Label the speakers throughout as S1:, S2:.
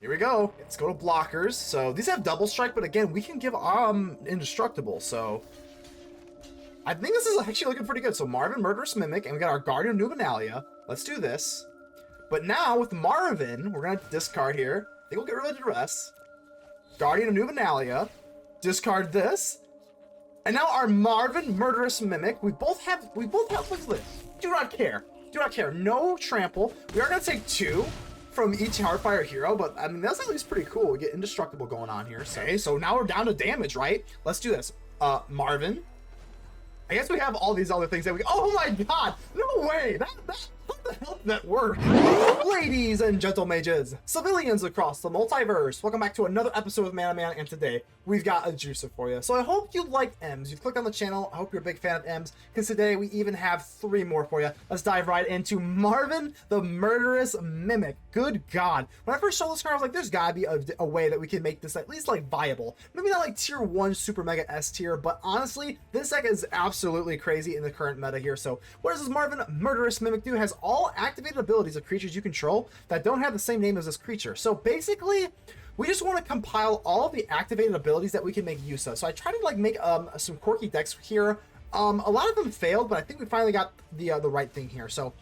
S1: Here we go. Let's go to blockers. So these have double strike, but again, we can give indestructible. So I think this is actually looking pretty good. So Marvin, Murderous Mimic, and we got our Guardian of New Benalia. Let's do this. But now with Marvin, we're gonna discard here. I think we'll get rid of Duress. Guardian of New Benalia. Discard this. And now our Marvin, Murderous Mimic. We both have look at this. Do not care. Do not care. No trample. We are gonna take 2 from each Heartfire hero, but I mean that's at least pretty cool. We get indestructible going on here. So now we're down to damage, right? Let's do this. Marvin. I guess we have all these other things that we. Oh my god! No way! What the hell did that work? Ladies and gentle mages, civilians across the multiverse, welcome back to another episode of Man, and today we've got a juicer for you. So I hope you like M's. You've clicked on the channel. I hope you're a big fan of M's, because today we even have 3 more for you. Let's dive right into Marvin, the Murderous Mimic. Good God. When I first saw this card, I was like, there's gotta be a way that we can make this at least like viable. Maybe not like tier 1 super mega S tier, but honestly, this deck is absolutely crazy in the current meta here. So what does this Marvin Murderous Mimic do? It has all activated abilities of creatures you control that don't have the same name as this creature. So basically, we just want to compile all of the activated abilities that we can make use of. So I tried to like make some quirky decks here. A lot of them failed, but I think we finally got the right thing here. So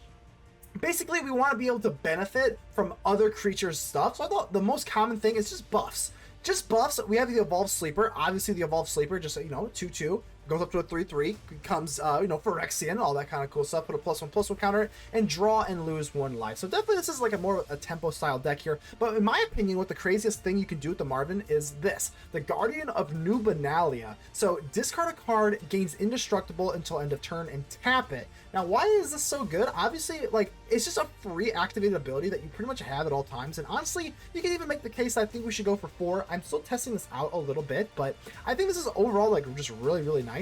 S1: basically, we want to be able to benefit from other creatures' stuff. So I thought the most common thing is just buffs. Just buffs. We have the Evolved Sleeper. Obviously, the Evolved Sleeper, just, 2/2. Goes up to a 3/3, becomes, Phyrexian, all that kind of cool stuff. Put a +1/+1 counter, and draw and lose 1 life. So definitely this is like a more a tempo style deck here. But in my opinion, what the craziest thing you can do with the Marvin is this, the Guardian of New Benalia. So discard a card, gains indestructible until end of turn, and tap it. Now, why is this so good? Obviously, like, it's just a free activated ability that you pretty much have at all times. And honestly, you can even make the case that I think we should go for 4. I'm still testing this out a little bit, but I think this is overall like just really, really nice.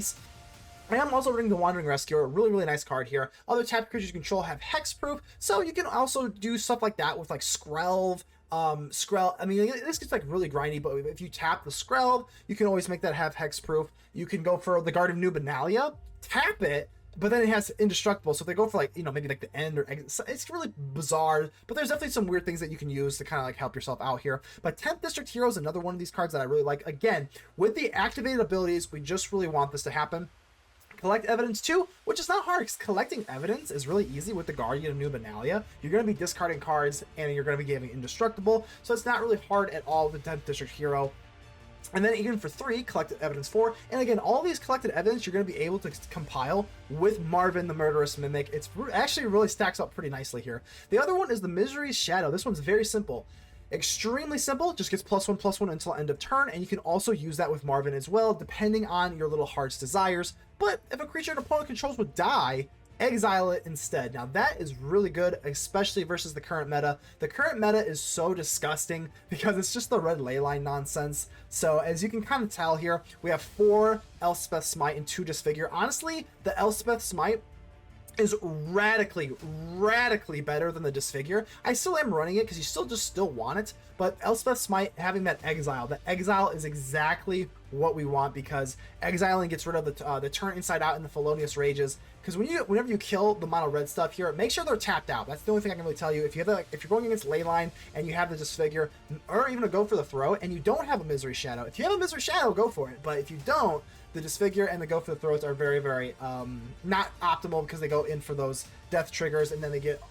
S1: I am also running the Wandering Rescuer, a really, really nice card here. Other tap creatures you control have hexproof, so you can also do stuff like that with like Skrelv. I mean, this gets like really grindy, but if you tap the Skrelv, you can always make that have hexproof. You can go for the Guardian of New Benalia, tap it, but then it has indestructible. So if they go for like, maybe like the end or exit, it's really bizarre, but there's definitely some weird things that you can use to kind of like help yourself out here. But 10th District Hero is another one of these cards that I really like. Again, with the activated abilities, we just really want this to happen. Collect evidence too, which is not hard because collecting evidence is really easy with the Guardian of New Benalia. You're going to be discarding cards and you're going to be giving indestructible, so it's not really hard at all with the 10th District Hero. And then even for 3, collected evidence 4. And again, all these collected evidence you're going to be able to compile with Marvin, the Murderous Mimic. It's actually really stacks up pretty nicely here. The other one is the Misery's Shadow. This one's very simple. Extremely simple, just gets +1/+1 until end of turn, and you can also use that with Marvin as well, depending on your little heart's desires. But if a creature an opponent controls would die, exile it instead. Now that is really good, especially versus the current meta. The current meta is so disgusting because it's just the red leyline nonsense. So as you can kind of tell here, we have 4 Elspeth Smite and 2 Disfigure. Honestly, the Elspeth Smite is radically better than the Disfigure. I still am running it because you still want it, but Elspeth Smite having that exile is exactly what we want, because exiling gets rid of the turn inside out and the Felonious Rages. Because whenever you kill the mono red stuff here, make sure they're tapped out. That's the only thing I can really tell you. If you have if you're going against Leyline and you have the Disfigure, or even a go for the throw, and you don't have a Misery Shadow. If you have a Misery Shadow, go for it. But if you don't, the Disfigure and the go for the throws are very, very not optimal, because they go in for those death triggers, and then they get,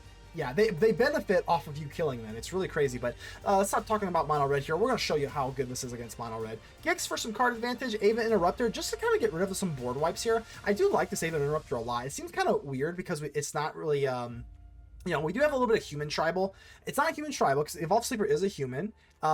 S1: they benefit off of you killing them. It's really crazy. But let's stop talking about mono red here. We're going to show you how good this is against mono red. Gix for some card advantage, Aven Interrupter, just to kind of get rid of some board wipes here. I do like this Aven Interrupter a lot. It seems kind of weird because it's not really we do have a little bit of human tribal. It's not a human tribal because Evolved Sleeper is a human.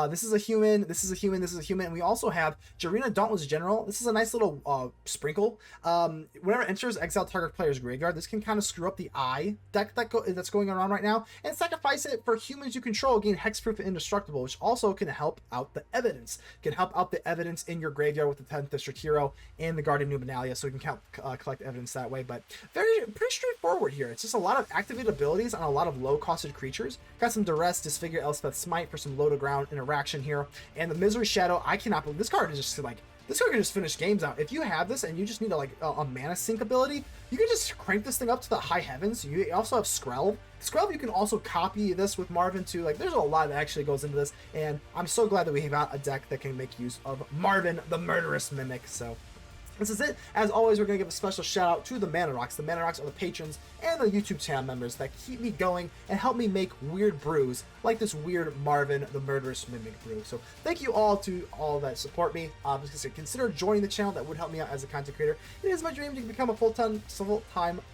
S1: This is a human, this is a human, this is a human, and we also have Jirina, Dauntless General. This is a nice little sprinkle. Whenever it enters exile target player's graveyard, this can kind of screw up the eye deck that's going around right now, and sacrifice it for humans you control, gain hexproof and indestructible, which also can help out the evidence. Can help out the evidence in your graveyard with the 10th District Hero and the Guardian of New Benalia, so you can collect evidence that way. But pretty straightforward here. It's just a lot of activated abilities on a lot of low-costed creatures. Got some Duress, Disfigure, Elspeth Smite for some low-to-ground interaction here, and the Misery Shadow. I cannot believe this card is just like, this card can just finish games out. If you have this and you just need a mana sync ability, you can just crank this thing up to the high heavens. You also have Skrelv. Skrelv, you can also copy this with Marvin too. Like, there's a lot that actually goes into this, and I'm so glad that we have got a deck that can make use of Marvin, the Murderous Mimic. So this is it. As always, we're going to give a special shout out to the Mana Rocks. The Mana Rocks are the patrons and the YouTube channel members that keep me going and help me make weird brews like this weird Marvin, the Murderous Mimic brew. So thank you all to all that support me. Consider joining the channel. That would help me out as a content creator. It is my dream to become a full-time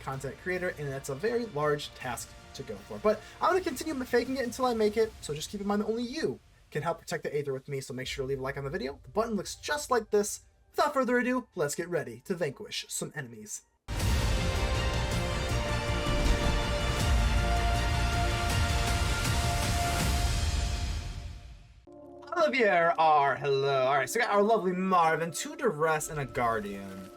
S1: content creator, and that's a very large task to go for. But I'm going to continue faking it until I make it. So just keep in mind that only you can help protect the Aether with me. So make sure to leave a like on the video. The button looks just like this. Without further ado, let's get ready to vanquish some enemies. Olivier R, hello. Alright, so we got our lovely Marvin, 2 Duress, and a Guardian.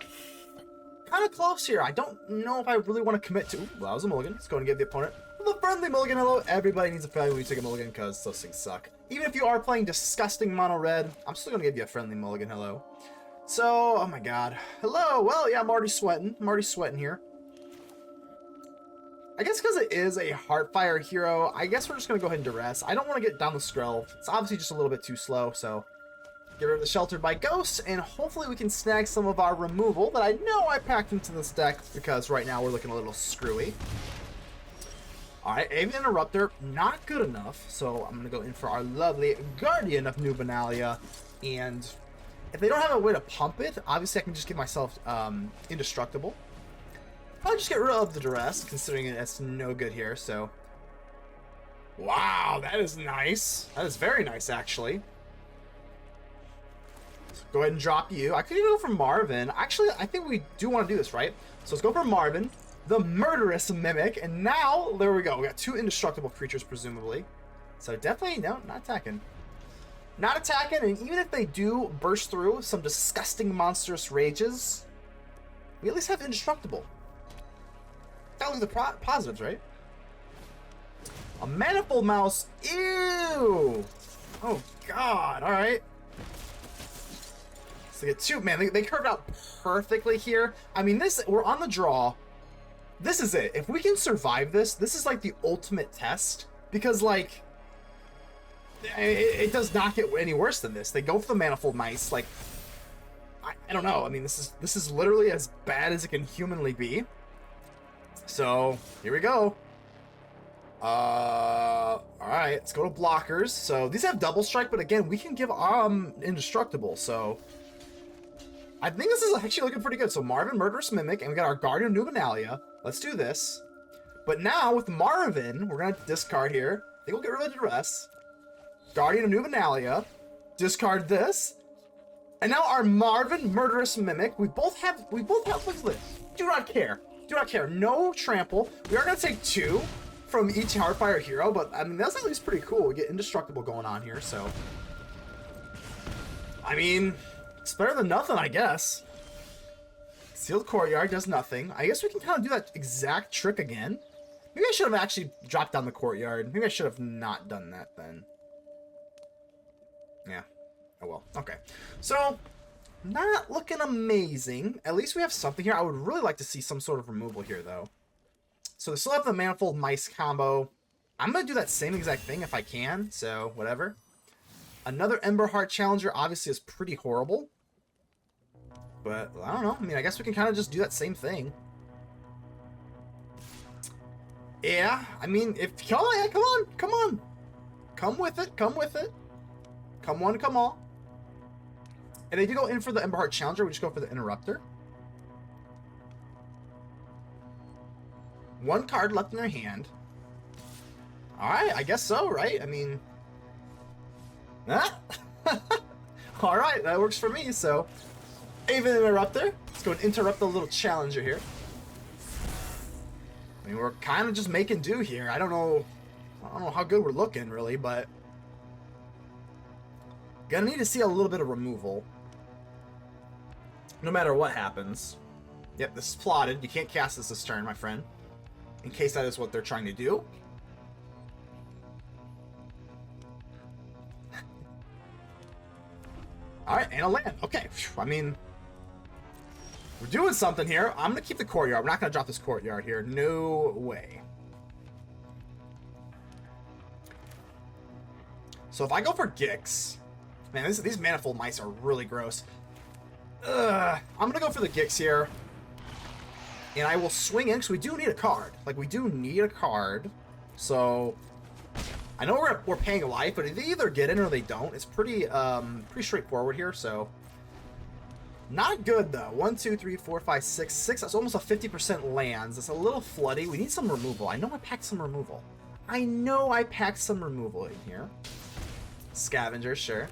S1: Kind of close here. I don't know if I really want to commit to... Ooh, well, that was a mulligan. Let's go and give the opponent a friendly mulligan. Hello. Everybody needs a friendly when you take a mulligan because those things suck. Even if you are playing disgusting mono red, I'm still going to give you a friendly mulligan. Hello. So, oh my god. Hello! Well, yeah, I'm already sweating. I'm already sweating here. I guess because it is a Heartfire hero, I guess we're just going to go ahead and Duress. I don't want to get down the Skrelv. It's obviously just a little bit too slow, so... Get rid of the Sheltered by Ghosts, and hopefully we can snag some of our removal that I know I packed into this deck, because right now we're looking a little screwy. Alright, Aven Interrupter, not good enough, so I'm going to go in for our lovely Guardian of New Benalia, and... If they don't have a way to pump it, obviously I can just give myself indestructible. Probably just get rid of the Duress, considering it's no good here, so... Wow, that is nice. That is very nice, actually. So go ahead and drop you. I could even go for Marvin. Actually, I think we do want to do this, right? So let's go for Marvin, the Murderous Mimic, and now, there we go. We got 2 indestructible creatures, presumably. So definitely, no, not attacking. Not attacking, and even if they do burst through some disgusting monstrous rages, we at least have indestructible. That was the positives, right? A Manifold Mouse. Ew! Oh god, alright. So they get 2. Man, they curved out perfectly here. I mean, we're on the draw. This is it. If we can survive this, this is like the ultimate test. Because, like... It does not get any worse than this. They go for the Manifold Mice. Like, I don't know. I mean, this is literally as bad as it can humanly be. So here we go. All right, let's go to blockers. So these have double strike, but again, we can give indestructible. So I think this is actually looking pretty good. So Marvin, Murderous Mimic, and we got our Guardian of New Benalia. Let's do this. But now with Marvin, we're gonna discard here. I think we'll get rid of Duress. Guardian of New Benalia, discard this, and now our Marvin, Murderous Mimic. We both have. Look at this. Do not care. Do not care. No trample. We are gonna take 2 from each Heartfire hero, but I mean that's at least pretty cool. We get indestructible going on here, so I mean it's better than nothing, I guess. Concealed Courtyard does nothing. I guess we can kind of do that exact trick again. Maybe I should have actually dropped down the Courtyard. Maybe I should have not done that then. Yeah. Oh well. Okay. So, not looking amazing. At least we have something here. I would really like to see some sort of removal here, though. So, they still have the Manifold Mice combo. I'm going to do that same exact thing if I can. So, whatever. Another Emberheart Challenger obviously is pretty horrible. But, I don't know. I mean, I guess we can kind of just do that same thing. Yeah. I mean, if... Come on. Come on. Come on. Come with it. Come with it. Come one, come all. And they do go in for the Emberheart Challenger. We just go for the Interrupter. 1 card left in their hand. Alright, I guess so, right? I mean... Alright, that works for me, so... Aven Interrupter. Let's go and interrupt the little Challenger here. I mean, we're kind of just making do here. I don't know how good we're looking, really, but... Gonna need to see a little bit of removal. No matter what happens. Yep, this is plotted. You can't cast this turn, my friend. In case that is what they're trying to do. All right, and a land. Okay, I mean, we're doing something here. I'm gonna keep the courtyard. We're not gonna drop this courtyard here. No way. So if I go for Gix, man, these manifold mice are really gross. I'm gonna go for the Gix here, and I will swing in because we do need a card. Like, we do need a card. So I know we're paying life, but they either get in or they don't. It's pretty straightforward here. So not good though. 1, 2, 3, 4, 5, 6, 6. That's almost a 50% lands. It's a little floody. We need some removal. I know I packed some removal. In here. Scavenger, sure.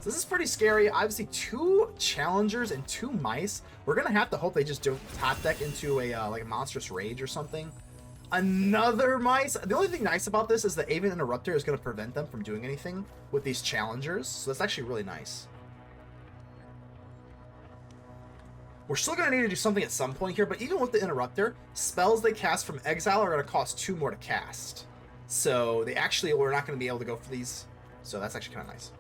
S1: So this is pretty scary. Obviously, 2 challengers and 2 mice. We're gonna have to hope they just don't top deck into a like a monstrous rage or something. Another mice. The only thing nice about this is the Aven Interrupter is gonna prevent them from doing anything with these challengers. So that's actually really nice. We're still gonna need to do something at some point here, but even with the Interrupter, spells they cast from exile are gonna cost 2 more to cast. So we're not gonna be able to go for these. So that's actually kind of nice.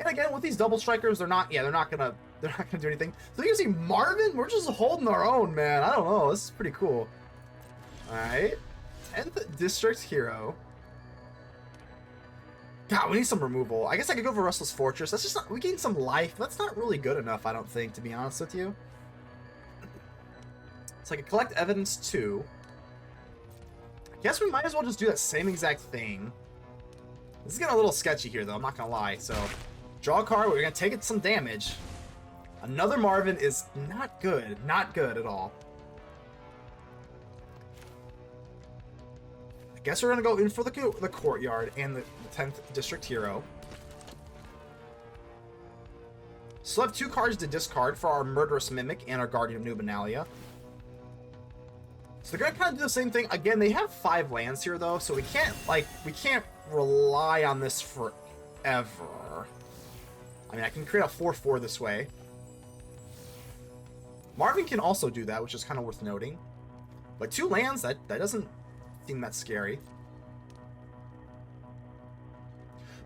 S1: And again, with these double strikers, they're not gonna do anything. So you can see Marvin, we're just holding our own, man. I don't know, this is pretty cool. All right, 10th District Hero. God, we need some removal. I guess I could go for Restless Fortress. That's just not, we gain some life. That's not really good enough, I don't think, to be honest with you. So I could collect evidence too. I guess we might as well just do that same exact thing. This is getting a little sketchy here, though. I'm not gonna lie. So, draw a card. We're gonna take it some damage. Another Marvin is not good. Not good at all. I guess we're gonna go in for the courtyard and the 10th District Hero. Still have 2 cards to discard for our Murderous Mimic and our Guardian of New Benalia. So they're gonna kind of do the same thing. Again, they have 5 lands here, though, so we can't rely on this forever. I mean, I can create a 4/4 this way. Marvin can also do that, which is kind of worth noting. But 2 lands, that doesn't seem that scary.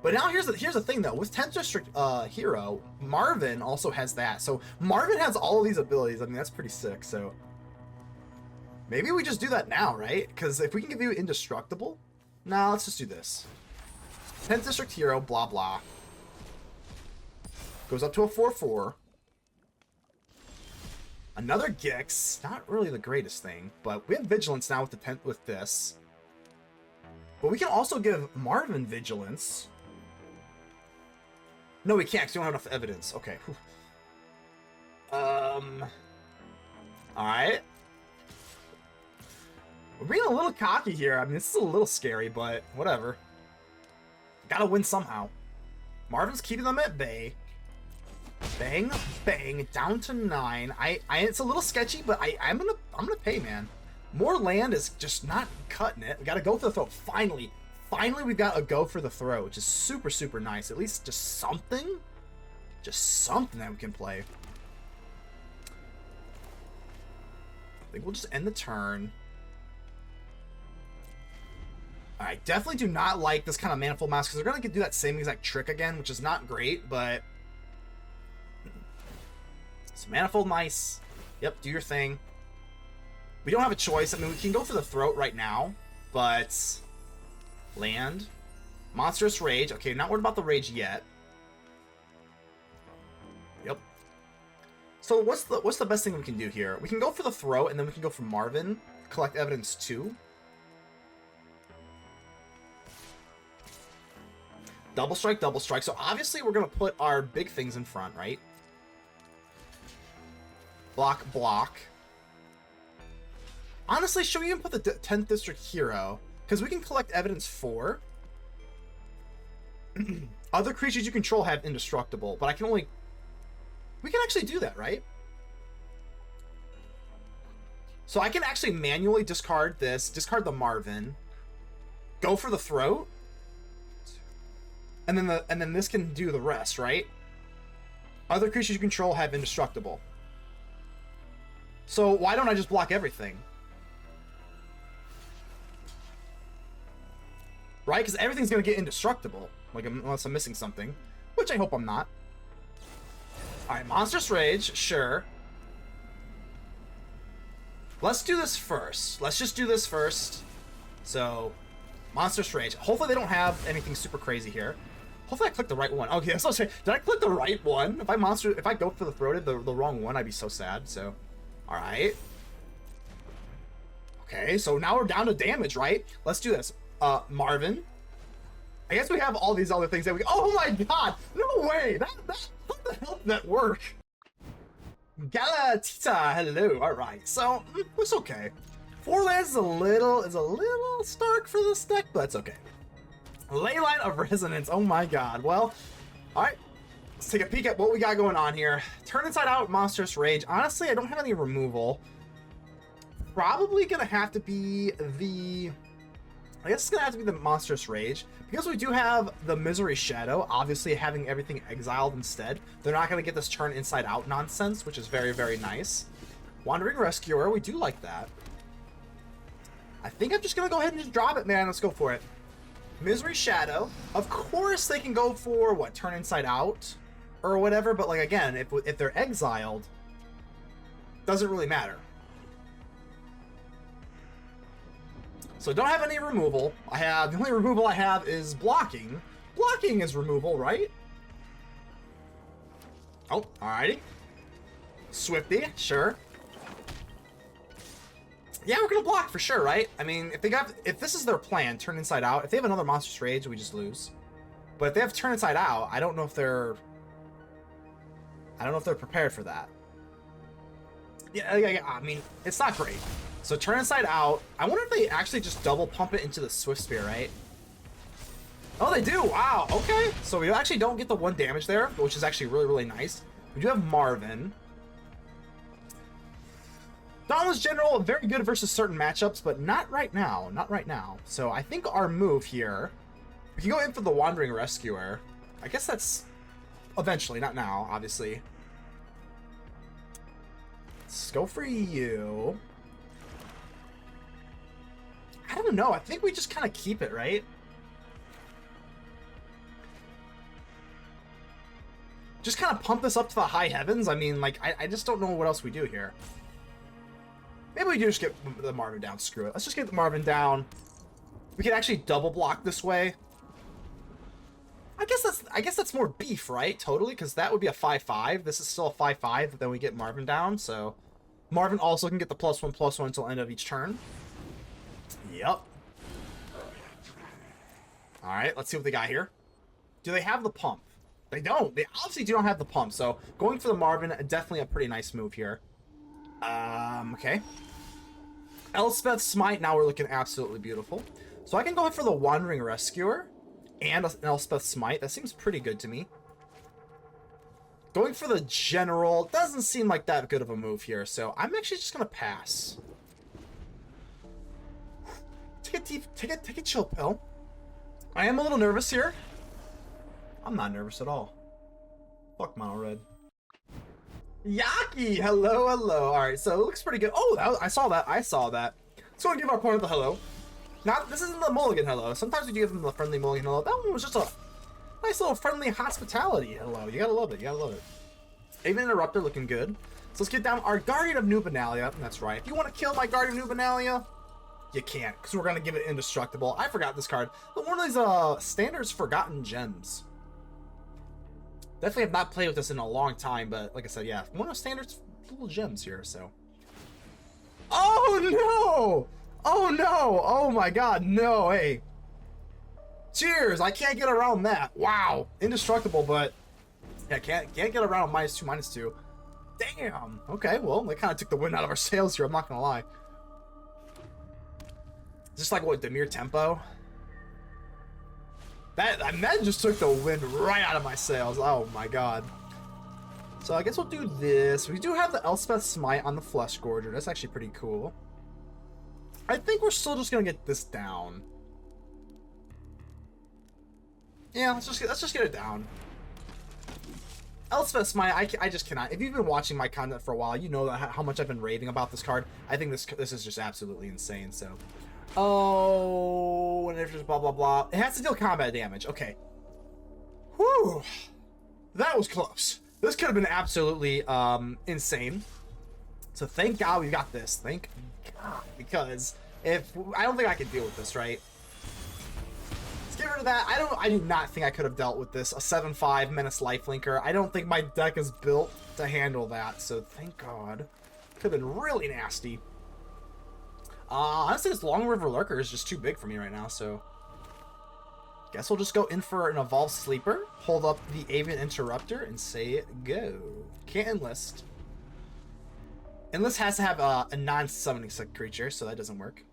S1: But now here's the thing, though. With 10th District Hero, Marvin also has that. So Marvin has all of these abilities. I mean, that's pretty sick. So maybe we just do that now, right? Because if we can give you indestructible, nah, let's just do this. 10th District Hero, blah blah. Goes up to a 4/4. Another Gix, not really the greatest thing, but we have Vigilance now with the 10th with this. But we can also give Marvin Vigilance. No, we can't, because we don't have enough evidence. Okay. Alright. We're being a little cocky here. I mean, this is a little scary, but whatever. Gotta win somehow. Marvin's keeping them at bay. Bang, bang, down to 9. It's a little sketchy, but I'm gonna pay, man. More land is just not cutting it. We gotta go for the throat. Finally, we've got a go for the throat, which is super, super nice. At least just something that we can play. I think we'll just end the turn. I definitely do not like this kind of Manifold Mouse because they're going to do that same exact trick again, which is not great, but... So Manifold Mice. Yep, do your thing. We don't have a choice. I mean, we can go for the throat right now, but... Land. Monstrous Rage. Okay, not worried about the Rage yet. Yep. So what's the best thing we can do here? We can go for the throat, and then we can go for Marvin. Collect evidence too. Double strike, double strike. So obviously we're going to put our big things in front, right? Block, block. Honestly, should we even put the 10th District Hero? Because we can collect evidence 4. Other creatures you control have indestructible, but I can only... We can actually do that, right? So I can actually manually discard this, discard the Marvin, go for the throat, and then this can do the rest, right? Other creatures you control have indestructible. So why don't I just block everything? Right? Because everything's going to get indestructible. Like, unless I'm missing something. Which I hope I'm not. Alright, Monstrous Rage, sure. Let's do this first. Let's just do this first. So, Monstrous Rage. Hopefully they don't have anything super crazy here. Hopefully I clicked the right one. Okay, so did I click the right one? If I go for the throated, the wrong one, I'd be so sad. So, alright. Okay, so now we're down to damage, right? Let's do this. Marvin. I guess we have all these other things that we... Oh my god! No way! How the hell did that work? Galatita, hello. Alright, so it's okay. 4 lands is a little stark for this deck, but it's okay. Leyline of Resonance, oh my god. Well, alright. Let's take a peek at what we got going on here. Turn inside out, Monstrous Rage. Honestly, I don't have any removal. Probably gonna have to be the... I guess it's gonna have to be the Monstrous Rage. Because we do have the Misery Shadow, obviously having everything exiled instead, they're not gonna get this turn inside out nonsense, which is very, very nice. Wandering Rescuer, we do like that. I think I'm just gonna go ahead and just drop it, man. Let's go for it. Misery Shadow. Of course they can go for, what, turn inside out? Or whatever, but like, again, if they're exiled, doesn't really matter. So don't have any removal. The only removal I have is blocking. Blocking is removal, right? Oh, alrighty. Swifty, sure. Yeah, we're gonna block for sure, right? I mean, if this is their plan, turn inside out. If they have another Monstrous Rage, we just lose. But if they have turn inside out, I don't know if they're prepared for that. Yeah, I mean, it's not great. So turn inside out. I wonder if they actually just double pump it into the Swift Spear, right? Oh, they do. Wow. Okay. So we actually don't get the 1 damage there, which is actually really, really nice. We do have Marvin. Dauntless General, very good versus certain matchups, but not right now. Not right now. So I think our move here, we can go in for the Wandering Rescuer. I guess that's eventually, not now, obviously. Let's go for you. I don't know. I think we just kind of keep it, right? Just kind of pump this up to the high heavens. I mean, like, I just don't know what else we do here. Maybe we do just get the Marvin down. Screw it. Let's just get the Marvin down. We can actually double block this way. I guess that's more beef, right? Totally, because that would be a 5/5. This is still a 5/5, but then we get Marvin down. So Marvin also can get the +1/+1 until end of each turn. Yep. Alright, let's see what they got here. Do they have the pump? They don't. They obviously do not have the pump, so going for the Marvin, definitely a pretty nice move here. Okay. Elspeth Smite, now we're looking absolutely beautiful. So I can go for the Wandering Rescuer and an Elspeth Smite. That seems pretty good to me. Going for the General doesn't seem like that good of a move here, so I'm actually just going to pass. Take a chill pill. I am a little nervous here. I'm not nervous at all. Fuck Mono Red. Yaki, hello. Alright, so it looks pretty good. Oh, I saw that. So I'm gonna give our opponent the hello. Now, this isn't the mulligan hello. Sometimes we do give them the friendly mulligan hello. That one was just a nice little friendly hospitality hello. You gotta love it. Aven Interrupter looking good. So let's get down our Guardian of New Benalia. That's right. If you want to kill my Guardian of New Benalia, you can't, because we're going to give it indestructible. I forgot this card. But one of these standards Forgotten Gems. Definitely have not played with this in a long time, but like I said, yeah, one of the standards little gems here, so. Oh no! Oh no! Oh my god, no, hey. Cheers! I can't get around that. Wow. Indestructible, but yeah, can't get around -2/-2. Damn. Okay, well, they kind of took the wind out of our sails here, I'm not gonna lie. Just like what, Demir Tempo? That just took the wind right out of my sails. Oh my god. So I guess we'll do this. We do have the Elspeth Smite on the Flesh Gorger. That's actually pretty cool. I think we're still just gonna get this down. Yeah, let's just get it down. Elspeth Smite, I just cannot. If you've been watching my content for a while, you know that how much I've been raving about this card. I think this is just absolutely insane. So. Oh, and there's just blah, blah, blah. It has to deal combat damage. Okay. Whew. That was close. This could have been absolutely insane. So thank God we got this. Thank God, because if I don't think I could deal with this, right? Let's get rid of that. I do not think I could have dealt with this. A 7/5 Menace Lifelinker. I don't think my deck is built to handle that. So thank God. Could have been really nasty. Honestly, this Long River Lurker is just too big for me right now, so guess we'll just go in for an Evolved Sleeper, hold up the Aven Interrupter, and say go. Can't enlist. Enlist has to have a non-summoning creature, so that doesn't work.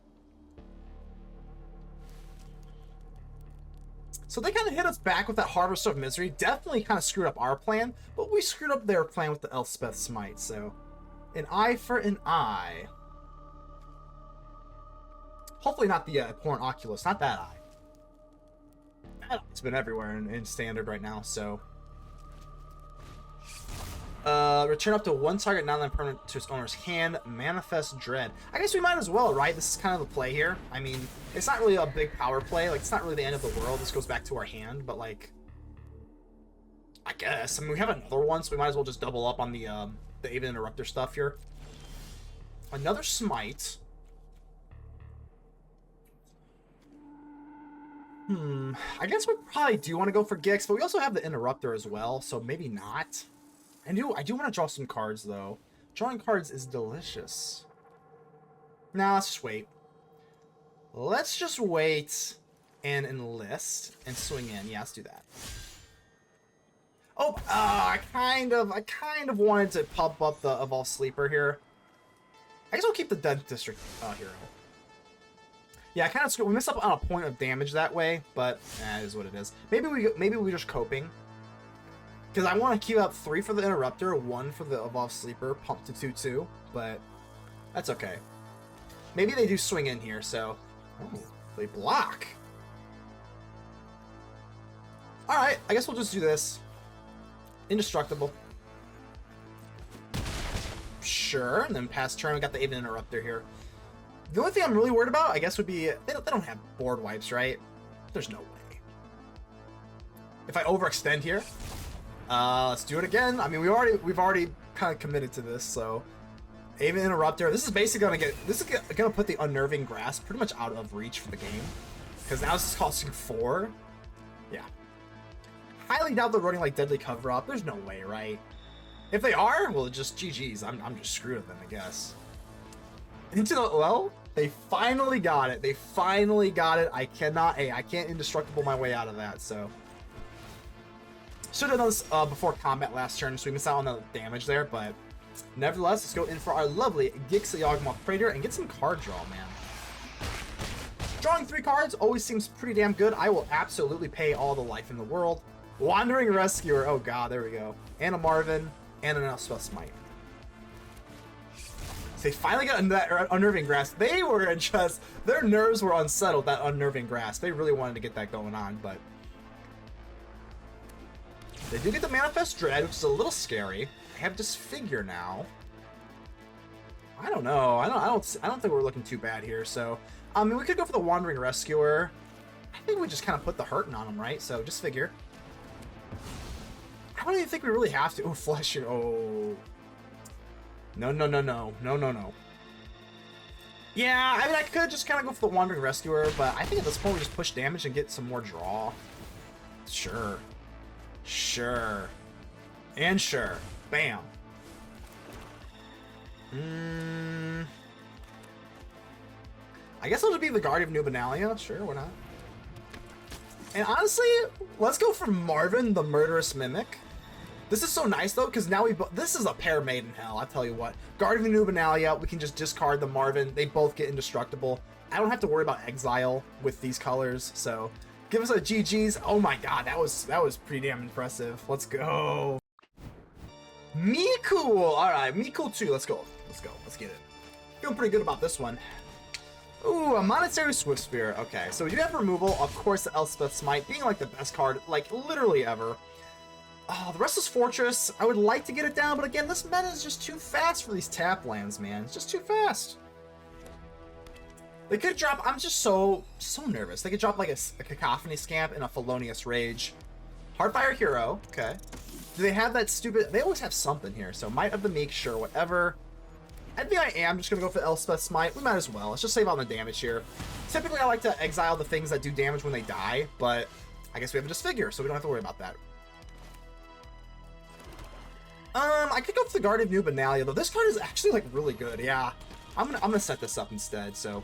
S1: So they kind of hit us back with that Harvester of Misery. Definitely kind of screwed up our plan, but we screwed up their plan with the Elspeth Smite, so an eye for an eye. Hopefully not the Porn Oculus, not that eye. It's been everywhere in Standard right now, so. Return up to one target non-land permanent to its owner's hand. Manifest Dread. I guess we might as well, right? This is kind of the play here. I mean, it's not really a big power play. Like, it's not really the end of the world. This goes back to our hand, but like, I guess. I mean, we have another one, so we might as well just double up on the Aven Interrupter stuff here. Another Smite. I guess we probably do want to go for Gix, but we also have the Interrupter as well, so maybe not. I do want to draw some cards, though. Drawing cards is delicious. Nah, let's just wait. Let's just wait and enlist and swing in. Yeah, let's do that. Oh, I kind of wanted to pop up the Evolved Sleeper here. I guess we'll keep the Dead District hero. Yeah, I kind of we missed up on a point of damage that way, but that is what it is. Maybe we're just coping, because I want to queue up 3 for the Interrupter, 1 for the Evolved Sleeper, pump to 2/2, but that's okay. Maybe they do swing in here, so oh, they block. All right, I guess we'll just do this. Indestructible. Sure, and then past turn we got the Aven Interrupter here. The only thing I'm really worried about, I guess, would be they don't have board wipes, right? There's no way. If I overextend here, let's do it again. I mean, we've already kind of committed to this, so Aven Interrupter. This is basically gonna put the Unnerving Grasp pretty much out of reach for the game, because now this is costing 4. Yeah. Highly doubt they're running like Deadly Cover Up. There's no way, right? If they are, well, just GG's. I'm just screwed with them, I guess. Into the well, they finally got it. They finally got it. I can't indestructible my way out of that. So should have done this before combat last turn, so we missed out on the damage there. But nevertheless, let's go in for our lovely Gix Yawgmoth Praetor and get some card draw, man. Drawing 3 cards always seems pretty damn good. I will absolutely pay all the life in the world. Wandering Rescuer. Oh god, there we go. And a Marvin and an Elspeth Smite. So they finally got that Unnerving Grasp. They were just, their nerves were unsettled, that Unnerving Grasp. They really wanted to get that going on, but they do get the Manifest Dread, which is a little scary. They have Disfigure now. I don't know. I don't think we're looking too bad here. So, I mean, we could go for the Wandering Rescuer. I think we just kind of put the hurting on them, right? So, Disfigure. I don't even think we really have to. Oh, Flesh. Oh. No. Yeah, I mean, I could just kind of go for the Wandering Rescuer, but I think at this point we just push damage and get some more draw. Sure. And sure. Bam. I guess it'll just be the Guardian of New Benalia. Sure, why not? And honestly, let's go for Marvin, the Murderous Mimic. This is so nice, though, because now this is a pair made in hell, I tell you what. Guardian of New Benalia, we can just discard the Marvin. They both get indestructible. I don't have to worry about exile with these colors, so give us a GG's. Oh my god, that was pretty damn impressive. Let's go. Miku! Alright, Miku 2, let's go. Let's get it. Feeling pretty good about this one. Ooh, a Monetary Swift Spear. Okay, so we do have removal. Of course, the Elspeth Smite being like the best card, like literally ever. Oh, the Restless Fortress. I would like to get it down, but again, this meta is just too fast for these tap lands, man. It's just too fast. They could drop. I'm just so nervous. They could drop like a Cacophony Scamp and a Felonious Rage. Heartfire Hero. Okay. Do they have that stupid... They always have something here. So Mite of the Meek, sure, whatever. I think I am just going to go for the Elspeth Smite. We might as well. Let's just save on the damage here. Typically, I like to exile the things that do damage when they die, but I guess we have a Disfigure, so we don't have to worry about that. I could go for the Guardian of New Benalia, though. This card is actually, like, really good. Yeah. I'm gonna set this up instead, so...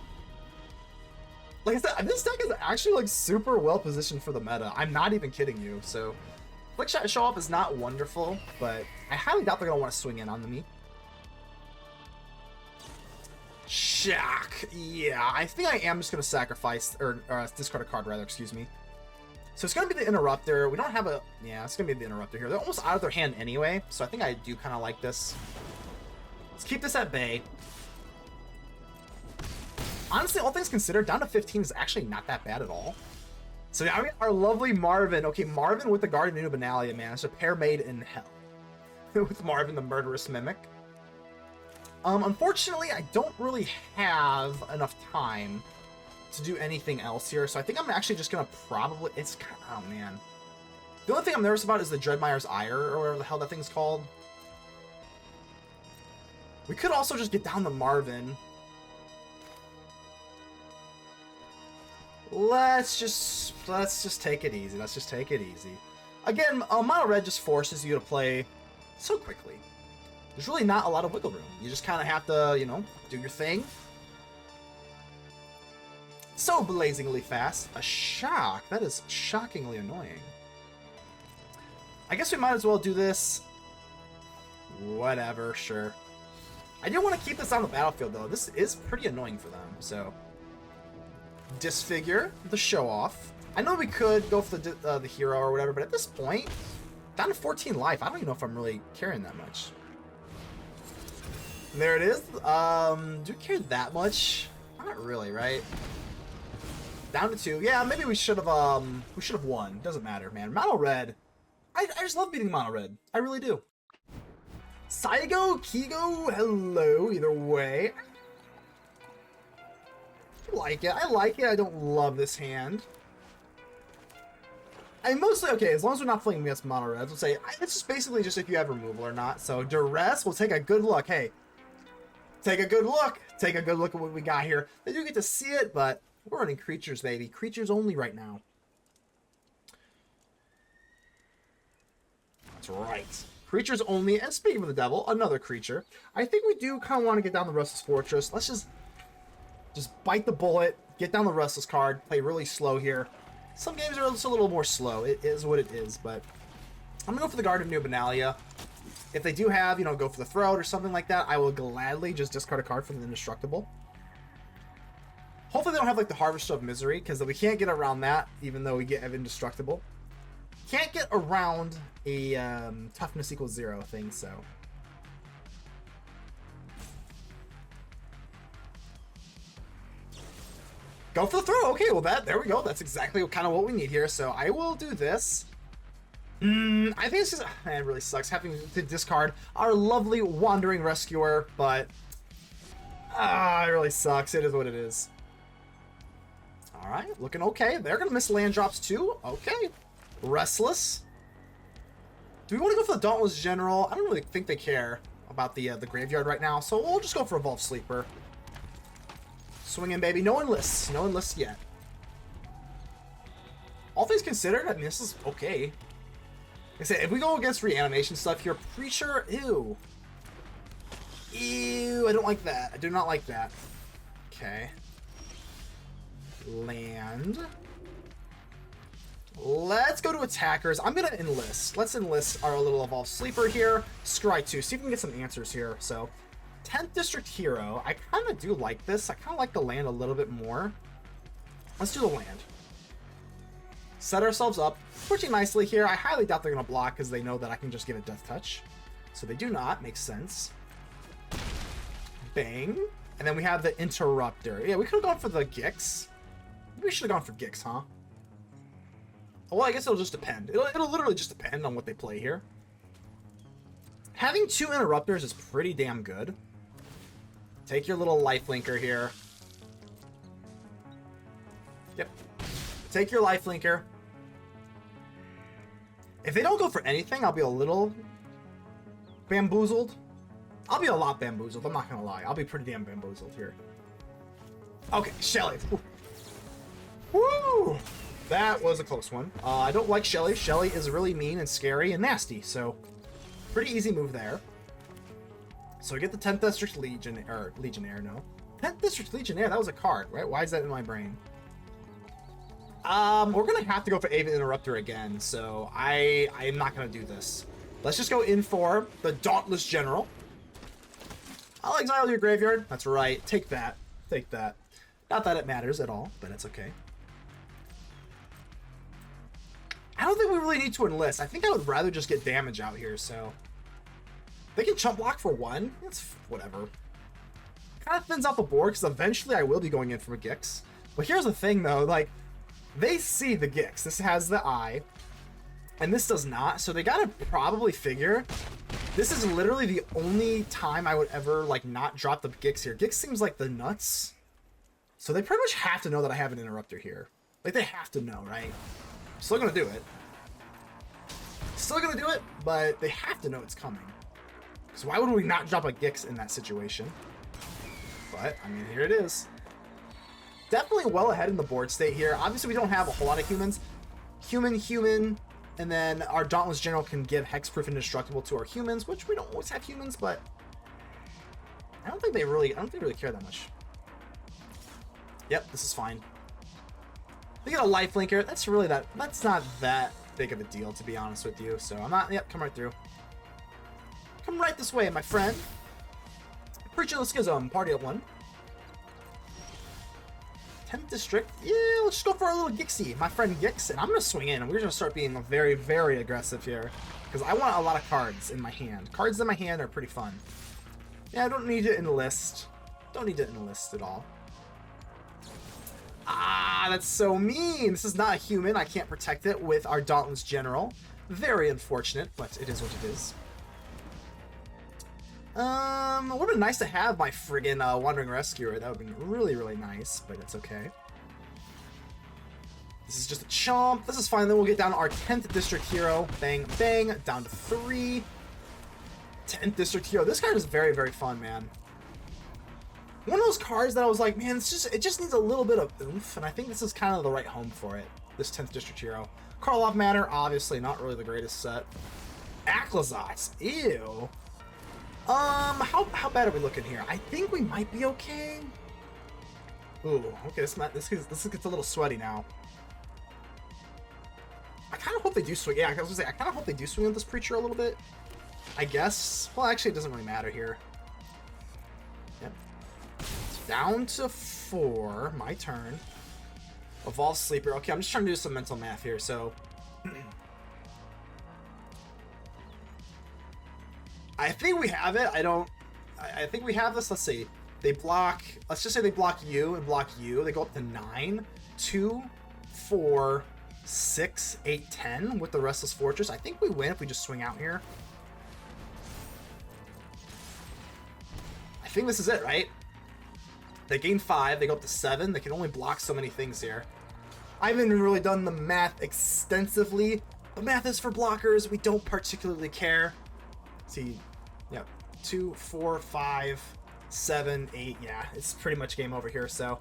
S1: Like I said, this deck is actually, like, super well positioned for the meta. I'm not even kidding you, so... Flickshot Show Off is not wonderful, but I highly doubt they're gonna want to swing in on me. Shock. Yeah, I think I am just gonna sacrifice, or discard a card rather, excuse me. So it's gonna be the Interrupter. We don't have a, yeah, it's gonna be the Interrupter here. They're almost out of their hand anyway, so I think I do kind of like this. Let's keep this at bay. Honestly, all things considered, down to 15 is actually not that bad at all. So now we got our lovely Marvin. Okay, Marvin with the Guardian of New Benalia, man. It's a pair made in hell. With Marvin, the Murderous Mimic. Unfortunately, I don't really have enough time to do anything else here, so I think I'm actually just gonna probably... It's kind of... Oh, man. The only thing I'm nervous about is the Dreadmire's Ire, or whatever the hell that thing's called. We could also just get down to Marvin. Let's just take it easy. Let's just take it easy. Again, Mono Red just forces you to play so quickly. There's really not a lot of wiggle room. You just kind of have to, you know, do your thing. So blazingly fast. A shock. That is shockingly annoying. I guess we might as well do this. Whatever, sure. I do want to keep this on the battlefield, though. This is pretty annoying for them, so... Disfigure, the show off. I know we could go for the hero or whatever, but at this point, down to 14 life, I don't even know if I'm really caring that much. There it is. Do we care that much? Not really, right? Down to 2. Yeah, maybe we should have won. Doesn't matter, man. Mono Red. I just love beating Mono Red. I really do. Saigo, Kigo, hello, either way. I like it. I like it. I don't love this hand. I mostly, okay, as long as we're not playing against Mono Reds, we'll say, it's just basically just if you have removal or not. So, Duress, we'll take a good look. Hey, take a good look. Take a good look at what we got here. They do get to see it, but we're running creatures, baby. Creatures only right now. That's right. Creatures only. And speaking of the devil, another creature. I think we do kind of want to get down the Restless Fortress. Let's just bite the bullet, get down the Restless card, play really slow here. Some games are just a little more slow. It is what it is, but I'm going to go for the Guardian of New Benalia. If they do have, you know, go for the Throat or something like that, I will gladly just discard a card from the Indestructible. Hopefully they don't have, like, the Harvester of Misery, because we can't get around that, even though we get Indestructible. Can't get around a toughness equals 0 thing, so... Go for the throw. Okay, well, there we go. That's exactly kind of what we need here. So I will do this. I think it's just... Man, it really sucks having to discard our lovely Wandering Rescuer, but... it really sucks. It is what it is. Alright, looking okay. They're going to miss land drops too. Okay. Restless. Do we want to go for the Dauntless General? I don't really think they care about the graveyard right now, so we'll just go for Evolved Sleeper. Swinging, baby. No enlists. No enlists yet. All things considered, I mean, this is okay. Like I said, if we go against reanimation stuff here, Preacher, ew. Ew, I don't like that. I do not like that. Okay. Land. Let's go to attackers. I'm going to enlist. Let's enlist our little Evolved Sleeper here. Scry 2. See if we can get some answers here. So... 10th District Hero. I kind of do like this. I kind of like the land a little bit more. Let's do the land. Set ourselves up pretty nicely here. I highly doubt they're going to block because they know that I can just get a Death Touch. So they do not. Makes sense. Bang. And then we have the Interrupter. Yeah, we could have gone for the Gix. Maybe we should have gone for Gix, huh? Well, I guess it'll just depend. It'll literally just depend on what they play here. Having 2 Interrupters is pretty damn good. Take your little lifelinker here. Yep. Take your lifelinker. If they don't go for anything, I'll be a little bamboozled. I'll be a lot bamboozled, I'm not gonna lie. I'll be pretty damn bamboozled here. Okay, Shelly. Woo! That was a close one. I don't like Shelly. Shelly is really mean and scary and nasty, so pretty easy move there. So we get the 10th District Legionnaire, no. 10th District Legionnaire, that was a card, right? Why is that in my brain? We're gonna have to go for Aven Interrupter again, so I am not gonna do this. Let's just go in for the Dauntless General. I'll exile your graveyard. That's right. Take that. Take that. Not that it matters at all, but it's okay. I don't think we really need to enlist. I think I would rather just get damage out here, so... They can chump block for 1. It's whatever. Kind of thins out the board, because eventually I will be going in for a Gix. But here's the thing, though. Like, they see the Gix. This has the eye. And this does not, so they gotta probably figure... This is literally the only time I would ever, like, not drop the Gix here. Gix seems like the nuts. So they pretty much have to know that I have an Interrupter here. Like, they have to know, right? Still gonna do it. Still gonna do it, but they have to know it's coming. So why would we not drop a Gix in that situation? But, I mean, here it is. Definitely well ahead in the board state here. Obviously, we don't have a whole lot of humans. Human, and then our Dauntless General can give hexproof indestructible to our humans, which we don't always have humans, but I don't think they really care that much. Yep, this is fine. They get a lifelink here. That's not that big of a deal, to be honest with you. So I'm not. Yep, come right through. Come right this way, my friend. Preacher of the Schism, party at 1. 10th District. Yeah, let's just go for a little Gixie, my friend Gix, and I'm gonna swing in. And we're gonna start being very, very aggressive here because I want a lot of cards in my hand. Cards in my hand are pretty fun. Yeah, I don't need to enlist. Don't need to enlist at all. Ah, that's so mean. This is not a human. I can't protect it with our Dauntless General. Very unfortunate, but it is what it is. It would have been nice to have my friggin' Wandering Rescuer. That would have been really, really nice, but it's okay. This is just a chomp. This is fine. Then we'll get down to our 10th District Hero. Bang, bang. Down to 3. 10th District Hero. This card is very, very fun, man. One of those cards that I was like, man, it just needs a little bit of oomph, and I think this is kind of the right home for it. This 10th District Hero. Karlov Manor, obviously not really the greatest set. Aklizots, ew. How bad are we looking here? I think we might be okay. Ooh, okay, this gets a little sweaty now. I kind of hope they do swing. Yeah, I was gonna say, I kind of hope they do swing with this Preacher a little bit. I guess. Well, actually, it doesn't really matter here. Yep. Down to 4. My turn. Evolve Sleeper. Okay, I'm just trying to do some mental math here. So, I think we have it. I think we have this. Let's see. They block. Let's just say they block you and block you. They go up to 9, 2, 4, 6, 8, 10 with the Restless Fortress. I think we win if we just swing out here. I think this is it, right? They gain 5. They go up to 7. They can only block so many things here. I haven't really done the math extensively. The math is for blockers. We don't particularly care. See, yep, 2, 4, 5, 7, 8. Yeah, it's pretty much game over here. So,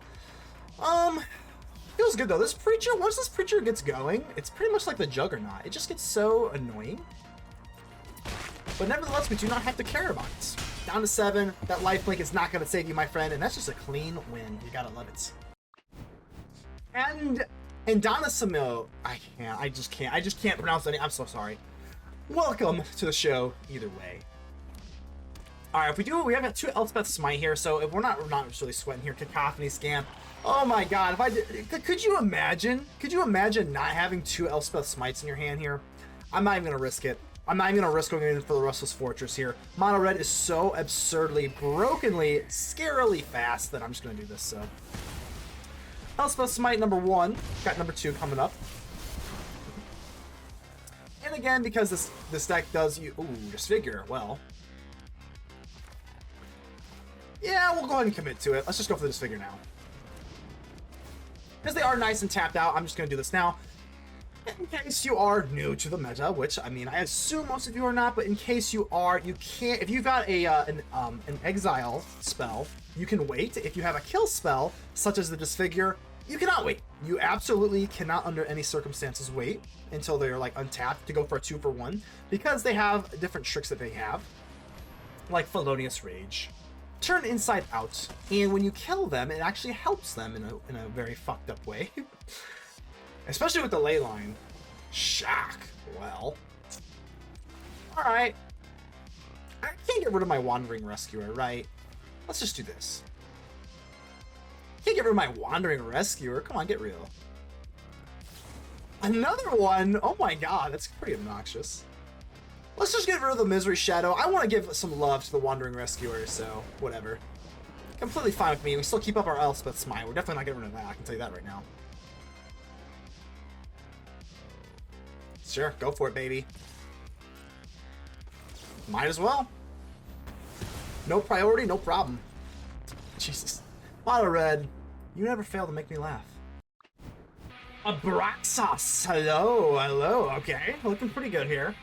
S1: feels good though. This Preacher, once this Preacher gets going, it's pretty much like the Juggernaut. It just gets so annoying. But nevertheless, we do not have to care about it. Down to 7. That lifelink is not going to save you, my friend, and that's just a clean win. You gotta love it. And Donna Samil, I just can't pronounce any. I'm so sorry. Welcome to the show, either way. All right, if we do, we have 2 Elspeth Smite here, so if we're not really sweating here. Cacophony Scam. Oh my God! If I did, could you imagine? Could you imagine not having 2 Elspeth Smites in your hand here? I'm not even gonna risk it. I'm not even gonna risk going in for the Restless Fortress here. Mono Red is so absurdly, brokenly, scarily fast that I'm just gonna do this. So, Elspeth Smite number 1. Got number 2 coming up. And again, because this deck does you Disfigure, well, yeah, we'll go ahead and commit to it. Let's just go for the Disfigure now. Because they are nice and tapped out, I'm just going to do this now. In case you are new to the meta, which I mean, I assume most of you are not, but in case you are, you can't. If you've got a an exile spell, you can wait. If you have a kill spell, such as the Disfigure, you cannot wait. You absolutely cannot, under any circumstances, wait until they're like untapped to go for a 2-for-1, because they have different tricks that they have, like Felonious Rage, turn inside out, and when you kill them, it actually helps them in a very fucked up way. Especially with the ley line. Shock. Well. Alright. I can't get rid of my Wandering Rescuer, right? Let's just do this. Can't get rid of my Wandering Rescuer. Come on, get real. Another one? Oh my god, that's pretty obnoxious. Let's just get rid of the Misery Shadow. I want to give some love to the Wandering Rescuer, so whatever. Completely fine with me. We still keep up our Elspeth Smite. We're definitely not getting rid of that, I can tell you that right now. Sure, go for it, baby. Might as well. No priority, no problem. Jesus. Mono Red, you never fail to make me laugh. Abraxas, hello, hello, okay. Looking pretty good here.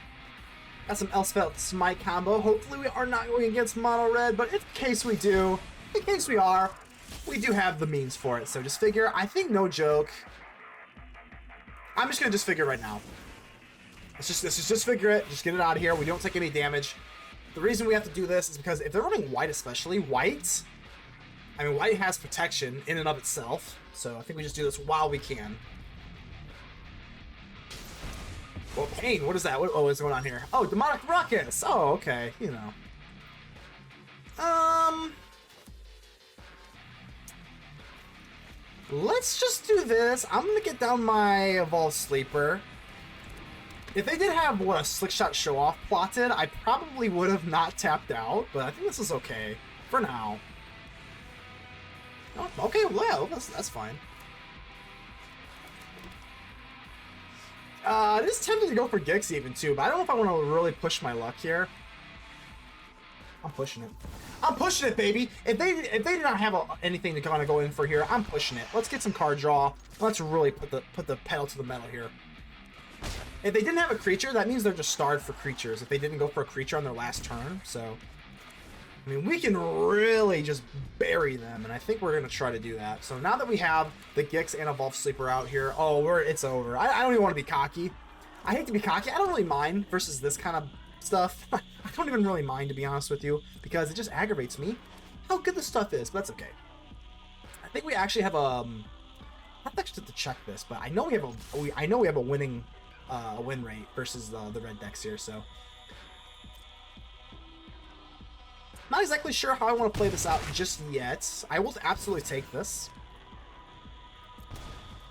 S1: Got some Elspeth Smite combo. Hopefully we are not going against Mono Red, but in case we do, in case we are, we do have the means for it. So Disfigure, I think no joke. I'm just gonna Disfigure right now. Let's just Disfigure it, just get it out of here. We don't take any damage. The reason we have to do this is because if they're running white, especially white, I mean, white has protection in and of itself, so I think we just do this while we can. Well, pain, what is that? What, oh, what's going on here? Oh, Demonic Ruckus! Oh, okay, you know. Let's just do this. I'm gonna get down my Evolved Sleeper. If they did have, what, a Slick Shot Show-Off plotted, I probably would have not tapped out, but I think this is okay for now. Oh, okay, well, that's fine. It is tempting to go for Gix even, too, but I don't know if I want to really push my luck here. I'm pushing it. I'm pushing it, baby! If they did not have anything to kind of go in for here, I'm pushing it. Let's get some card draw. Let's really put the pedal to the metal here. If they didn't have a creature, that means they're just starved for creatures. If they didn't go for a creature on their last turn, so... I mean, we can really just bury them, and I think we're going to try to do that. So now that we have the Gix and Evolved Sleeper out here, oh, it's over. I don't even want to be cocky. I hate to be cocky. I don't really mind versus this kind of stuff. I don't even really mind, to be honest with you, because it just aggravates me how good this stuff is, but that's okay. I think we actually have a... I actually have to check this, but I know we have a winning... win rate versus the red decks here, so not exactly sure how I want to play this out just yet. I will absolutely take this.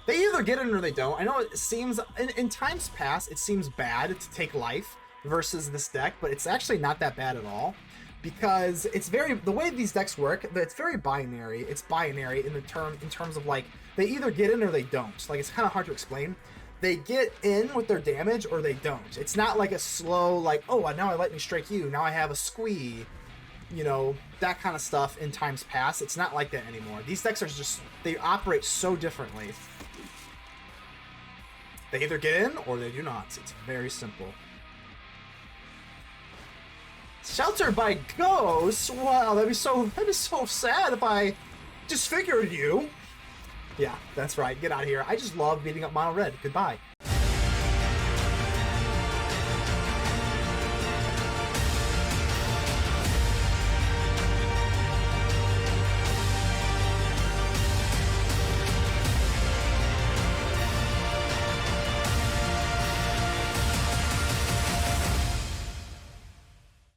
S1: They either get it or they don't. I know it seems in times past it seems bad to take life versus this deck, but it's actually not that bad at all, because it's the way these decks work, it's very binary. It's binary in terms of like they either get in or they don't. Like, it's kind of hard to explain. They get in with their damage or they don't. It's not like a slow, like, oh, now I lightning strike you, now I have a squee, you know, that kind of stuff in times past. It's not like that anymore. These decks are just, they operate so differently. They either get in or they do not. It's very simple. Sheltered by Ghosts? Wow, that'd be so sad if I disfigured you. Yeah, that's right. Get out of here. I just love beating up Mono Red. Goodbye.